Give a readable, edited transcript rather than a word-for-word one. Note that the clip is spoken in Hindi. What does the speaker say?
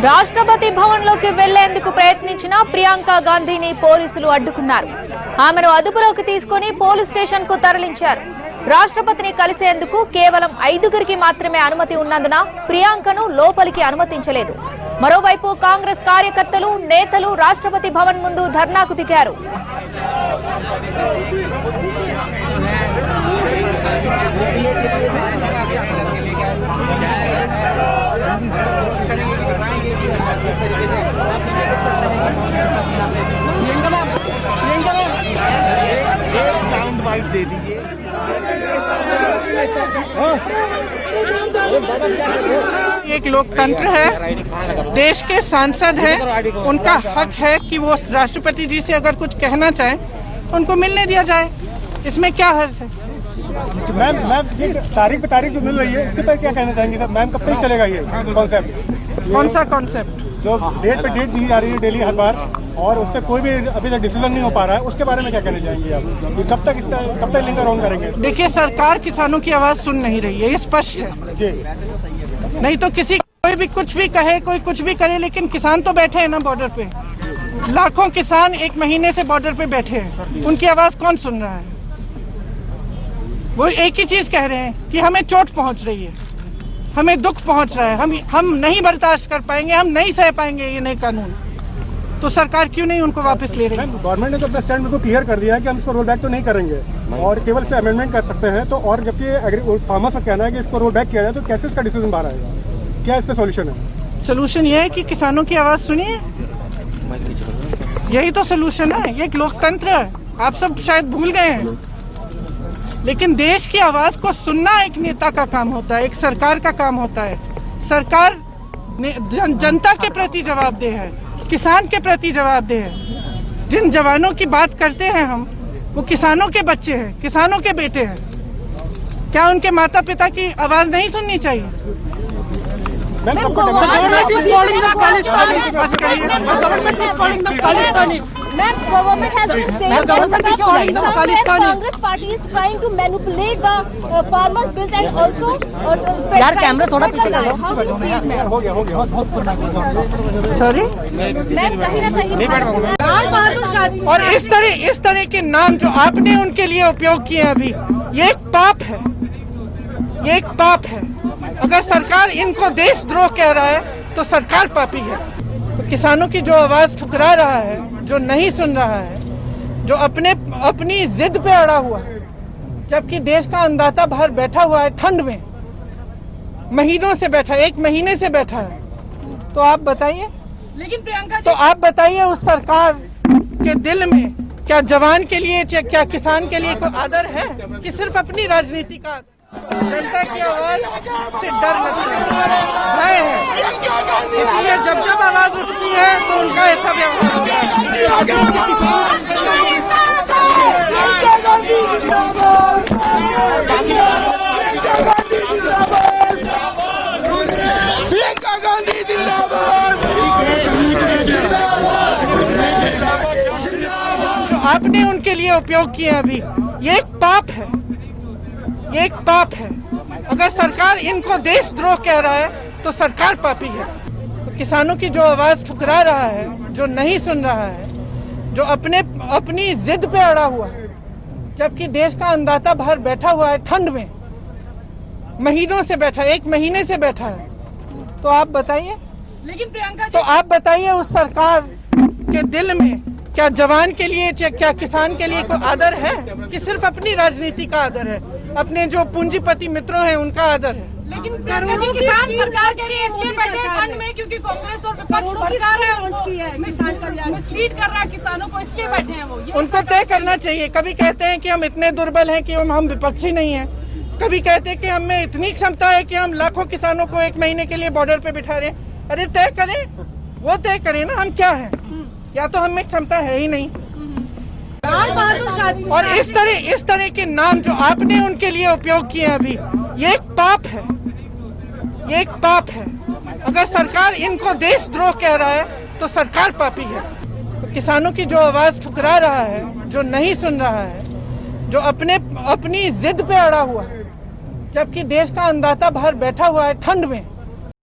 రాష్ట్రపతి భవన్లోకి వెళ్లేందుకు ప్రయత్నించిన ప్రియాంక గాంధీని పోలీసులు అడ్డుకున్నారు. ఆమెను అదుపులోకి తీసుకుని పోలీస్ స్టేషన్ కు తరలించారు. రాష్ట్రపతిని కలిసేందుకు కేవలం 5గురికి మాత్రమే అనుమతి ఉన్నందున ప్రియాంకను లోపలికి అనుమతించలేదు. మరోవైపు కాంగ్రెస్ కార్యకర్తలు, నేతలు రాష్ట్రపతి భవన్ ముందు ధర్నాకు దిగారు. एक लोकतंत्र है, देश के सांसद हैं, उनका हक है कि वो राष्ट्रपति जी से अगर कुछ कहना चाहें उनको मिलने दिया जाए। इसमें क्या हर्ज है? मैम ये तारीख पे तारीख जो मिल रही है इसके पर क्या कहना चाहेंगे सर? मैम कब तक चलेगा ये कॉन्सेप्ट? कौन सा कॉन्सेप्ट? जो डेट पे डेट दी जा रही है डेली हर बार और उस पर कोई भी अभी तक डिसीजन नहीं हो पा रहा है, उसके बारे में क्या कहना चाहेंगे आप? कब तक लिंकर ऑन करेंगे? देखिए, सरकार किसानों की आवाज सुन नहीं रही है, ये स्पष्ट है। जी नहीं तो कोई भी कुछ भी कहे, कोई कुछ भी करे, लेकिन किसान तो बैठे हैं ना बॉर्डर पे। लाखों किसान 1 महीने से बॉर्डर पे बैठे हैं, उनकी आवाज कौन सुन रहा है? वो एक ही चीज कह रहे हैं कि हमें चोट पहुंच रही है, हमें दुख पहुंच रहा है, हम नहीं बर्दाश्त कर पाएंगे, हम नहीं सह पाएंगे ये नए कानून। तो सरकार क्यों नहीं उनको वापस ले रही है? गवर्नमेंट ने तो अपना स्टैंड बिल्कुल क्लियर कर दिया है कि हम इसको रोल बैक तो नहीं करेंगे और केवल इसमें अमेंडमेंट कर सकते हैं। तो और जबकि फार्मर्स का कहना है कि इसको रोल बैक किया जाए, तो कैसे इसका डिसीजन बाहर आएगा? क्या इसका सोल्यूशन है? सोल्यूशन ये है कि किसानों की आवाज सुनिए, यही तो सोल्यूशन है। ये एक लोकतंत्र है, आप सब शायद भूल गए हैं, लेकिन देश की आवाज को सुनना एक नेता का काम होता है, एक सरकार का काम होता है। सरकार जनता के प्रति जवाबदेह है, किसान के प्रति जवाबदेह है। जिन जवानों की बात करते हैं हम, वो किसानों के बच्चे हैं, किसानों के बेटे हैं। क्या उनके माता पिता की आवाज नहीं सुननी चाहिए? Ma'am, government has been saying that Congress party is trying to manipulate the farmers' bills and also यार कैमरा थोड़ा पीछे कर लो। सॉरी मैम कहीं ना कहीं और इस तरह के नाम जो आपने उनके लिए उपयोग किए अभी, ये एक पाप है, ये एक पाप है। अगर सरकार इनको देशद्रोह कह रहा है तो सरकार पापी है। तो किसानों की जो आवाज ठुकरा रहा है, जो नहीं सुन रहा है, जो अपनी जिद पे अड़ा हुआ है, जबकि देश का अन्नदाता बाहर बैठा हुआ है ठंड में, महीनों से बैठा, 1 महीने से बैठा है, तो आप बताइए। लेकिन प्रियंका तो आप बताइए उस सरकार के दिल में क्या जवान के लिए, क्या किसान के लिए कोई आदर है कि सिर्फ अपनी राजनीति का? जनता की आवाज से डर लगता है, भय है, इसलिए जब आवाज उठती है तो उनका ऐसा व्यवहार होता है। जो आपने उनके लिए उपयोग किए अभी, ये एक पाप है, ये एक पाप है। अगर सरकार इनको देशद्रोह कह रहा है तो सरकार पापी है। तो किसानों की जो आवाज ठुकरा रहा है, जो नहीं सुन रहा है, जो अपनी जिद पे अड़ा हुआ है, जबकि देश का अन्नदाता बाहर बैठा हुआ है ठंड में, महीनों से बैठा, 1 महीने से बैठा है, तो आप बताइए। लेकिन प्रियंका तो आप बताइए उस सरकार के दिल में क्या जवान के लिए, क्या किसान के लिए कोई आदर है कि सिर्फ अपनी राजनीति का आदर है, अपने जो पूंजीपति मित्रों हैं उनका आदर है? लेकिन किसान सरकार के लिए इसलिए बैठे ठंड में क्योंकि कांग्रेस और विपक्ष सरकार है, मिसलीड कर रहा है किसानों को, इसलिए बैठे हैं वो। उनको तय करना चाहिए। कभी कहते हैं कि हम इतने दुर्बल हैं कि हम विपक्षी नहीं हैं, कभी कहते हैं कि हम में इतनी क्षमता है कि हम लाखों किसानों को 1 महीने के लिए बॉर्डर पे बिठा रहे हैं। अरे तय करें, वो तय करें ना, हम क्या है? या तो हमें क्षमता है ही नहीं। और इस तरह के नाम जो आपने उनके लिए उपयोग किए अभी, ये एक पाप है, ये एक पाप है। अगर सरकार इनको देशद्रोह कह रहा है तो सरकार पापी है। तो किसानों की जो आवाज ठुकरा रहा है, जो नहीं सुन रहा है, जो अपनी जिद पे अड़ा हुआ है, जबकि देश का अन्नदाता बाहर बैठा हुआ है ठंड में।